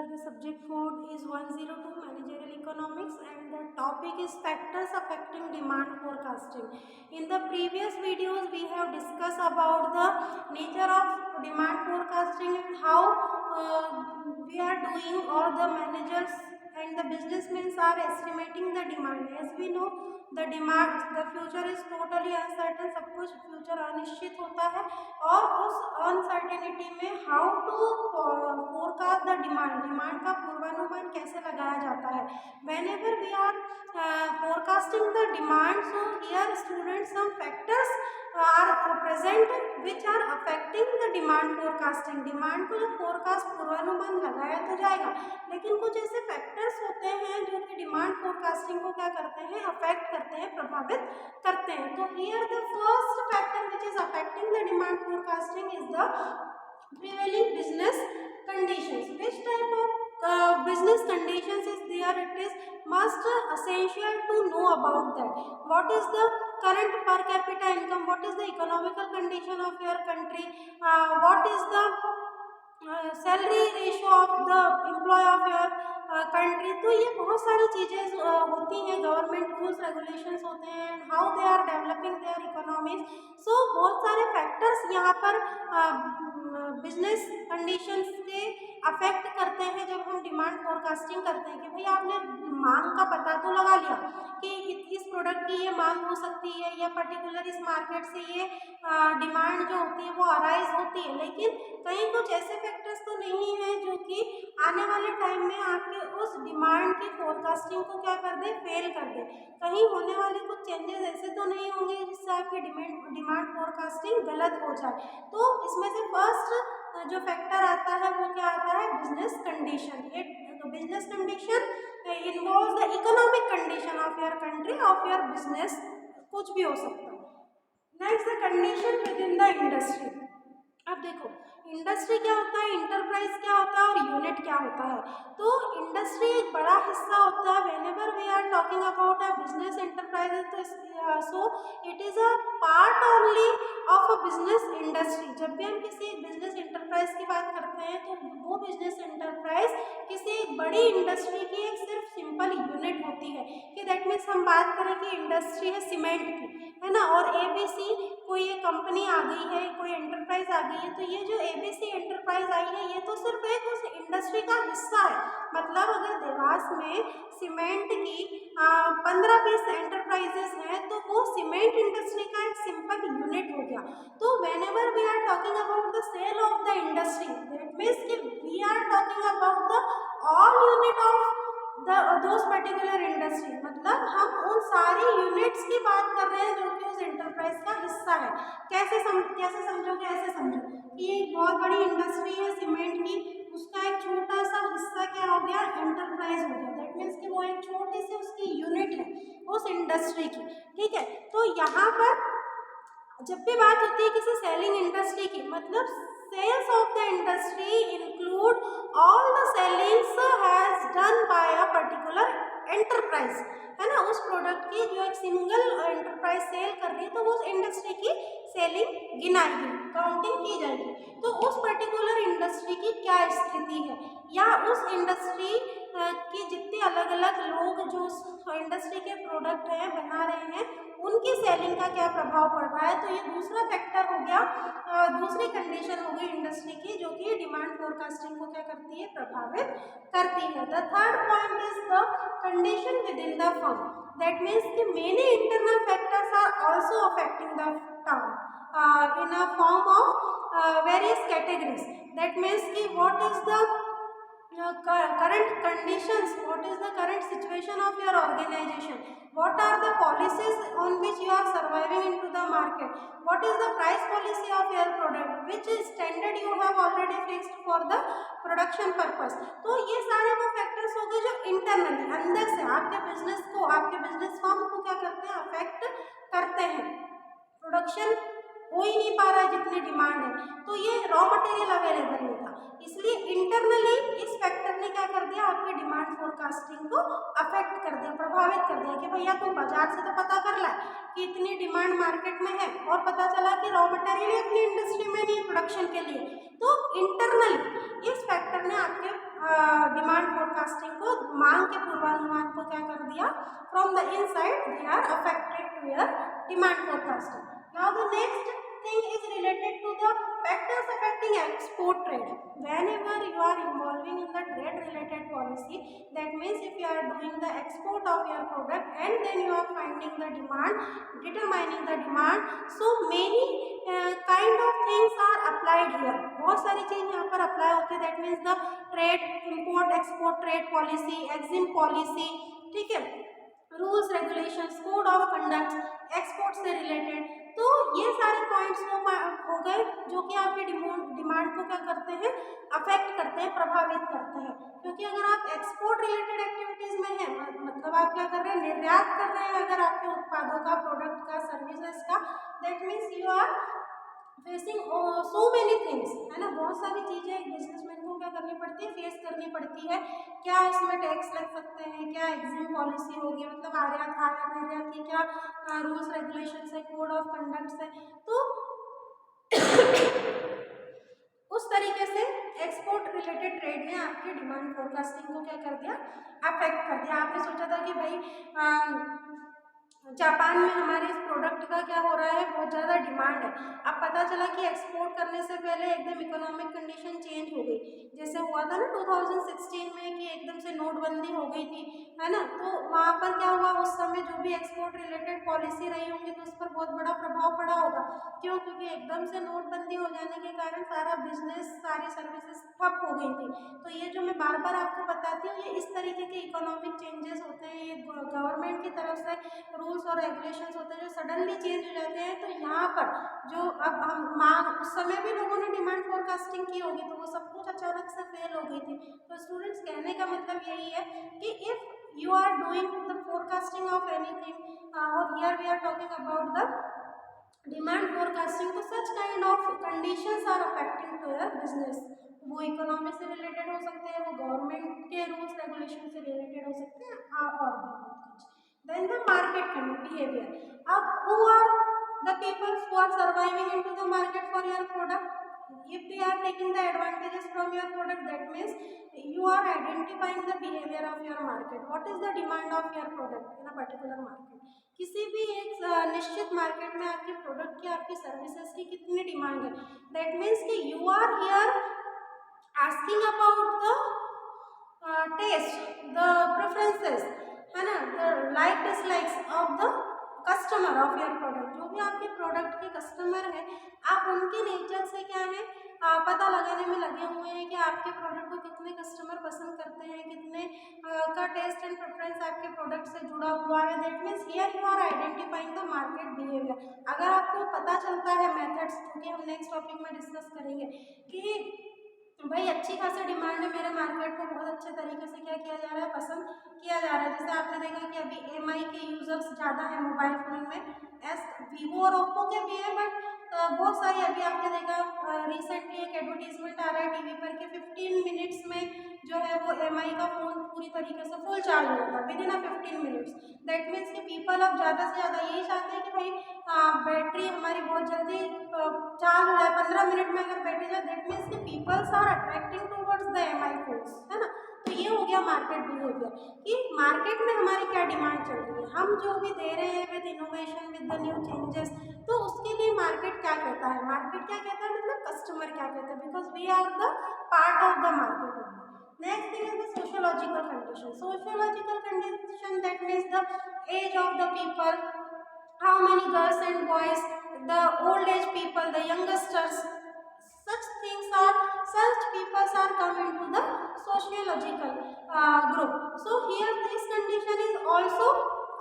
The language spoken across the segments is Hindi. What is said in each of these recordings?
The subject code is 102 Managerial Economics and the topic is factors affecting demand forecasting. In the previous videos we have discussed about the nature of demand forecasting and how we are doing, or the managers and the businessmen are estimating the demand. As we know, the future is totally uncertain, सब कुछ फ्यूचर अनिश्चित होता है और उस अनसर्टेनिटी में how to forecast the demand का पूर्वानुमान कैसे लगाया जाता है. Whenever we are forecasting the demand, so here students some factors are present which are affecting the demand forecasting. Demand को जो फोरकास्ट पूर्वानुमान लगाया तो जाएगा, लेकिन कुछ ऐसे फैक्टर्स होते हैं जो कि डिमांड फोरकास्टिंग को क्या करते हैं, अफेक्ट करते हैं, प्रभावित करते हैं. तो here the first factor which is affecting the demand forecasting is the prevailing business conditions. Which type of business conditions is there? It is must essential to know about that. What is the current per capita income? What is the economical condition of your country? What is the salary ratio of the employee of your country. तो ये बहुत सारी चीज़ें होती हैं, गवर्नमेंट रूल्स रेगुलेशंस होते हैं, how they are developing their economies. So बहुत सारे फैक्टर्स यहाँ पर बिजनेस कंडीशंस के अफेक्ट करते हैं जब हम डिमांड फोरकास्टिंग करते हैं. कि भाई आपने मांग का पता तो लगा लिया कि इस प्रोडक्ट की ये मांग हो सकती है या पर्टिकुलर इस मार्केट से ये डिमांड जो होती है वो अराइज होती है, लेकिन कहीं कुछ ऐसे फैक्टर्स तो नहीं है जो कि आने वाले टाइम में आपके उस डिमांड की फोरकास्टिंग को क्या कर दे, फेल कर दे. कहीं होने वाले कुछ चेंजेस ऐसे तो नहीं होंगे जिससे आपकी डिमांड फोरकास्टिंग गलत हो जाए. तो इसमें से फर्स्ट जो फैक्टर आता है वो क्या आता है, business condition. Business condition involves the economic condition of your country, of your business, कुछ भी हो सकता है. Next the condition within the industry. अब देखो इंडस्ट्री क्या होता है, इंटरप्राइज क्या होता है और यूनिट क्या होता है. तो इंडस्ट्री एक बड़ा हिस्सा होता है. Whenever we are talking about a business enterprise, तो so it is a part only of a business industry. जब भी हम किसी बिजनेस एंटरप्राइज की बात करते हैं तो वो बिजनेस एंटरप्राइज किसी एक बड़ी इंडस्ट्री की एक सिर्फ सिंपल यूनिट होती है. कि दैट मीन्स हम बात करें कि इंडस्ट्री है सीमेंट की, है ना, और ABC कोई एक कंपनी आ गई है, कोई एंटरप्राइज आ गई है, तो ये जो ABC एंटरप्राइज आई है ये तो सिर्फ एक उस इंडस्ट्री का हिस्सा है. मतलब अगर देवास में सीमेंट की 15-20 एंटरप्राइजेस हैं तो वो सीमेंट इंडस्ट्री का एक सिंपल यूनिट हो गया. तो whenever we are talking about the sale of the industry, that means कि we are talking about the all unit of those particular industry. मतलब हम उन सारी यूनिट्स की बात कर रहे हैं जो कि उस एंटरप्राइज का हिस्सा है. कैसे समझोगे, ऐसे समझो कि एक बहुत बड़ी इंडस्ट्री है सीमेंट की, उसका एक छोटा सा हिस्सा क्या हो गया, एंटरप्राइज हो गया. दैट मीन्स कि वो एक छोटी सी उसकी यूनिट है उस इंडस्ट्री की. ठीक है, तो यहाँ पर जब भी बात होती है किसी सेलिंग इंडस्ट्री की, मतलब sales of the industry include all the sellings has done by a particular enterprise, है ना. उस प्रोडक्ट की जो एक सिंगल एंटरप्राइज सेल कर रही है तो वो उस इंडस्ट्री की सेलिंग गिनाएगी, काउंटिंग की जाएगी. तो उस पर्टिकुलर इंडस्ट्री की क्या स्थिति है, या उस इंडस्ट्री की जितने अलग अलग लोग जो उस इंडस्ट्री के प्रोडक्ट हैं बना रहे हैं उनकी सेलिंग का क्या प्रभाव पड़ रहा है. तो ये दूसरा फैक्टर हो गया, दूसरी कंडीशन हो गई इंडस्ट्री की जो कि डिमांड फोरकास्टिंग को क्या करती है, प्रभावित करती है. The third point is the condition within the firm. That means कि many internal factors are also affecting the firm in a form of various categories. That means कि what is the current conditions, what is the current situation of your organization, what are the policies on which you are surviving into the market, what is the price policy of your product, which standard you have already fixed for the production purpose. तो ये सारे वो फैक्टर्स हो गए जो इंटरनली अंदर से आपके बिजनेस को, आपके बिजनेस फॉर्म को क्या करते हैं, अफेक्ट करते हैं. प्रोडक्शन हो ही नहीं पा रहा है जितनी डिमांड है, तो ये रॉ मटेरियल अवेलेबल नहीं था, इसलिए इंटरनली इस फैक्टर ने क्या कर दिया, आपकी डिमांड फोरकास्टिंग को अफेक्ट कर दिया, प्रभावित कर दिया. कि भैया तुम बाजार से तो पता कर ला कि इतनी डिमांड मार्केट में है और पता चला कि रॉ मटेरियल अपनी इंडस्ट्री में नहीं है प्रोडक्शन के लिए. तो इंटरनली इस फैक्टर ने आपके फोरकास्टिंग को, मांग के पूर्वानुमान को क्या कर दिया, from the inside they are affected to your demand forecasting. Now the next thing is related to the factors affecting export trade. Whenever you are involving in the trade related policy, that means if you are doing the export of your product and then you are finding the demand, determining the demand, so many kind of things are applied here. बहुत सारी चीज यहाँ पर अप्लाई होती है. That means the trade, import export trade policy, EXIM policy, ठीक है, rules regulations, code of conduct export से रिलेटेड. तो ये सारे पॉइंट्स हो गए जो कि आपके डिमांड को क्या करते हैं, अफेक्ट करते हैं, प्रभावित करते हैं. क्योंकि अगर आप एक्सपोर्ट रिलेटेड एक्टिविटीज में हैं, मतलब आप क्या कर रहे हैं, निर्यात कर रहे हैं अगर आपके उत्पादों का, प्रोडक्ट का, सर्विसेज का, that means you are facing so many things, है ना. बहुत सारी चीजें एक बिजनेसमैन को क्या करनी पड़ती है, फेस करनी पड़ती है. क्या उसमें टैक्स लग सकते हैं, क्या एग्जिम पॉलिसी होगी, मतलब आयात निर्यात की क्या रूल्स रेगुलेशंस है, कोड ऑफ कंडक्ट्स है. तो उस तरीके से एक्सपोर्ट रिलेटेड ट्रेड ने आपकी डिमांड फोरकास्टिंग को क्या कर दिया, अफेक्ट कर दिया. आपने सोचा था कि भाई जापान में हमारे इस प्रोडक्ट का क्या हो रहा है, बहुत ज़्यादा डिमांड है. अब पता चला कि एक्सपोर्ट करने से पहले एकदम इकोनॉमिक कंडीशन चेंज हो गई, जैसे हुआ था ना 2016 में कि एकदम से नोटबंदी हो गई थी, है ना. तो वहाँ पर क्या हुआ, उस समय जो भी एक्सपोर्ट रिलेटेड पॉलिसी रही होंगी तो उस पर बहुत बड़ा प्रभाव पड़ा होगा. क्यों? क्योंकि एकदम से नोटबंदी हो जाने के कारण सारा बिजनेस, सारी सर्विसेज ठप हो गई थी. तो ये जो मैं बार बार आपको बताती हूँ, ये इस तरीके के इकोनॉमिक चेंजेस होते हैं, ये गवर्नमेंट की तरफ से रूल्स और रेगुलेशंस होते हैं जो सडनली चेंज हो जाते हैं. तो यहाँ पर जो अब हम मांग, उस समय भी लोगों ने डिमांड फोरकास्टिंग की होगी तो वो सब कुछ अचानक से फेल हो गई थी. तो स्टूडेंट्स, कहने का मतलब यही है कि if you are doing the forecasting of anything, और here we are talking about the demand forecasting, तो such kind of conditions are affecting to your business. वो इकोनॉमी से रिलेटेड हो सकते हैं, वो गवर्नमेंट के रूल्स रेगुलेशन से रिलेटेड हो सकते हैं, और भी बहुत कुछ. Then the market behavior. अब who are the people who are surviving into the market for your product? If they are taking the advantages from your product, that means you are identifying the behavior of your market. What is the demand of your product in a particular market? किसी भी एक निश्चित मार्केट में आपके प्रोडक्ट की, आपकी सर्विसेज की कितनी डिमांड है. दैट मीन्स कि you are here asking about the taste, the preferences, है ना, the like dislikes of the customer of your product. जो भी आपके प्रोडक्ट के कस्टमर हैं, आप उनके नेचर से क्या है, पता लगाने में लगे हुए हैं कि आपके प्रोडक्ट को कितने कस्टमर पसंद करते हैं, कितने का टेस्ट एंड प्रेफरेंस आपके प्रोडक्ट से जुड़ा हुआ है. That means here you are identifying the market behaviour. अगर आपको पता चलता है मेथड्स, क्योंकि हम नेक्स्ट टॉपिक में डिस्कस करेंगे कि भाई अच्छी खासी डिमांड है, मेरे मार्केट को बहुत अच्छे तरीके से क्या किया जा रहा है, पसंद किया जा रहा है. जैसे आपने देखा कि अभी एमआई के यूजर्स ज़्यादा है मोबाइल फ़ोन में, वीवो और ओप्पो के भी है, बट बहुत सारी, अभी आपने देखा रिसेंटली एक एडवर्टीजमेंट आ रहा है टीवी पर कि 15 मिनट्स में जो है वो एमआई का फ़ोन पूरी तरीके से फुल चार्ज हो जाता है with in 15 minutes. That means कि पीपल अब ज़्यादा से ज़्यादा यही चाहते हैं कि भाई बैटरी हमारी बहुत जल्दी चार्ज हो जाए, 15 मिनट में अगर बैटरी जाए. दैट मीन्स कि peoples are attracting towards the MI phones, है ना. तो ये हो गया मार्केट बिहेवियर कि मार्केट में हमारी क्या डिमांड चल रही है, हम जो भी दे रहे हैं with innovation, with the new changes. तो उसके लिए मार्केट क्या कहता है, मार्केट क्या कहता है, मतलब कस्टमर क्या कहता है, because we are the part of the market. Next thing is the sociological condition. Sociological condition, that means the age of the people, how many girls and boys, the old age people, the youngsters, such things are, such people are coming to the sociological group. So here this condition is also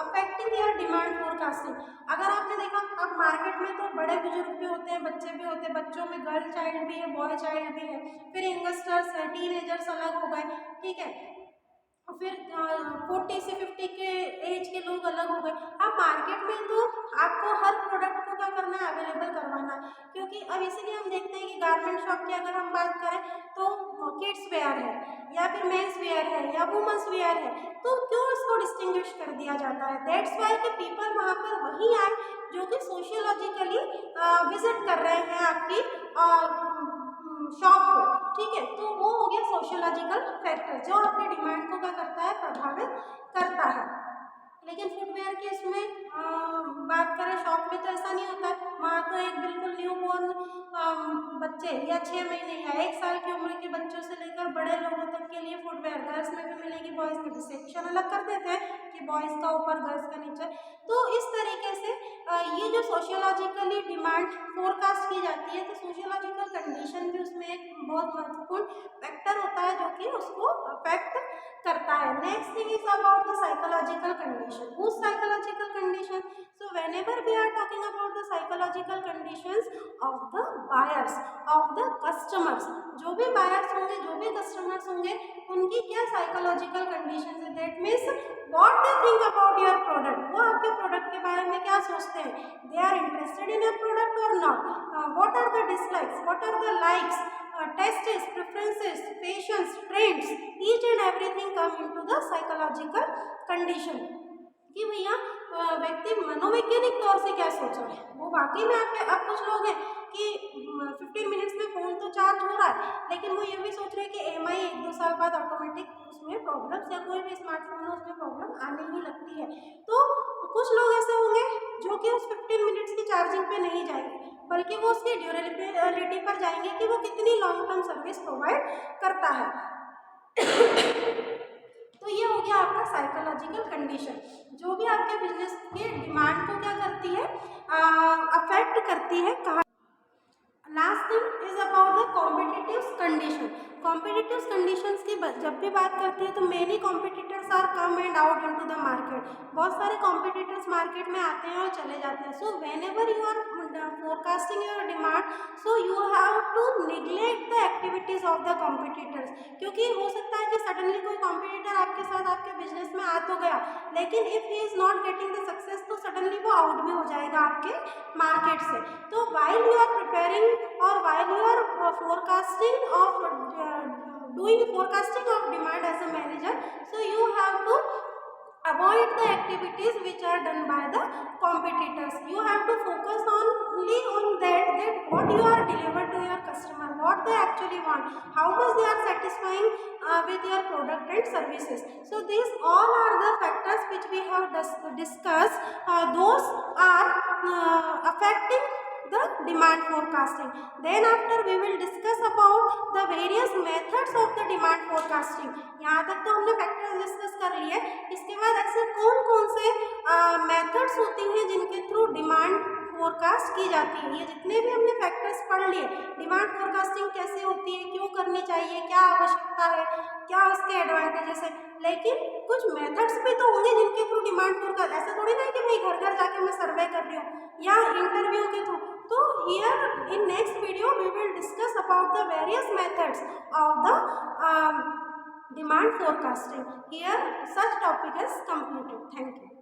affecting your demand forecasting. अगर आपने देखा अब मार्केट में तो बड़े बुजुर्ग भी होते हैं, बच्चे भी होते हैं, बच्चों में गर्ल चाइल्ड भी है, बॉय चाइल्ड भी है, फिर यंगस्टर्स है, टीनेजर्स अलग हो गए, ठीक है, फिर 40 से 50 के एज के लोग अलग हो गए. अब मार्केट में तो आपको हर प्रोडक्ट को क्या करना है, अवेलेबल करवाना है. क्योंकि अब इसीलिए हम देखते हैं कि गारमेंट शॉप की अगर हम बात करें तो किड्स वेयर है, या फिर मेंस वेयर है, या वुमेंस वेयर है. तो क्यों इसको डिस्टिंग्विश कर दिया जाता है? दैट्स वाई कि पीपल वहाँ पर वही आए जो कि सोशियोलॉजिकली विजिट कर रहे हैं आपकी शॉप को, ठीक है. तो वो हो गया सोशियोलॉजिकल फैक्टर जो आपके डिमांड को करता है। लेकिन फुटवेयर के इसमें बात करें शॉप में तो ऐसा नहीं होता है। वहाँ तो एक बिल्कुल न्यू बॉर्न बच्चे या 6 महीने या 1 साल की उम्र के बच्चों से लेकर बड़े लोगों तक के लिए फुटवेयर गर्ल्स में भी मिलेगी, बॉयज़ में भी। सेक्शन अलग कर देते हैं कि बॉयज़ का ऊपर गर्ल्स का नीचे। तो इस तरीके से ये जो सोशियोलॉजिकली डिमांड फोरकास्ट की जाती है, तो सोशियोलॉजिकल कंडीशन भी उसमें एक बहुत महत्वपूर्ण फैक्टर होता है जो कि उसको अफेक्ट करता है। Next thing is about the psychological condition. Whose psychological condition? So whenever we are talking about the psychological conditions of the buyers, of the customers, जो भी buyers होंगे, जो भी customers होंगे, उनकी क्या psychological conditions है? That means what they think about your product. वो आपके product के बारे में क्या सोचते हैं? They are interested in your product or not? What are the dislikes? What are the likes? Tastes, preferences, passions, trends, each and everything come into the psychological condition. कि भैया व्यक्ति मनोवैज्ञानिक तौर से क्या सोच रहा है, वो वाकई में आपके। अब कुछ लोग हैं कि 15 मिनट्स में फ़ोन तो चार्ज हो रहा है, लेकिन वो ये भी सोच रहे हैं कि EMI 1-2 साल बाद ऑटोमेटिक उसमें प्रॉब्लम्स, या कोई भी स्मार्टफोन है उसमें प्रॉब्लम आने ही लगती है। तो कुछ लोग ऐसे होंगे जो कि उस 15 मिनट्स की चार्जिंग पे नहीं जाएंगे, बल्कि वो उसकी ड्यूरेबिलिटी पर जाएंगे कि वो कितनी लॉन्ग टर्म सर्विस प्रोवाइड करता है। तो ये हो गया आपका साइकोलॉजिकल कंडीशन, जो भी आपके बिजनेस के डिमांड को क्या करती है, अफेक्ट करती है। कहा last thing is about the competitive condition. Competitive conditions की जब भी बात करते हैं तो many competitors are come and out into the market. बहुत सारे कॉम्पिटिटर्स मार्केट में आते हैं और चले जाते हैं। So whenever you are forecasting your demand, so you have to neglect the activities of the competitors, क्योंकि हो सकता है कि सडनली कोई कॉम्पिटिटर आपके साथ आपके बिजनेस में आ तो गया, लेकिन if he is not getting the success तो सडनली वो आउट भी हो जाएगा आपके मार्केट से। तो while you are preparing or while you are forecasting of doing forecasting of demand as a manager, so you have to avoid the activities which are done by the competitors. You have to focus only on that what you are delivered to your customer, what they actually want, how much they are satisfying with your product and services. So these all are the factors which we have discussed. Those are affecting the demand forecasting. Then after we will discuss about the various methods of the demand forecasting. यहाँ तक तो हमने फैक्टर्स डिस्कस कर लिए। इसके बाद ऐसे कौन कौन से मेथड्स होती हैं जिनके थ्रू डिमांड फोरकास्ट की जाती है। ये जितने भी हमने फैक्टर्स पढ़ लिए, डिमांड फोरकास्टिंग कैसे होती है, क्यों करनी चाहिए, क्या आवश्यकता है, क्या उसके एडवांटेजेस है, लेकिन कुछ मेथड्स भी तो होंगे जिनके थ्रू डिमांड फोरकास्ट। ऐसा थोड़ी ना है कि भाई घर घर जाके मैं सर्वे कर रही हूँ या इंटरव्यू के through. So here in next video we will discuss about the various methods of the demand forecasting. Here such topic is completed. Thank you.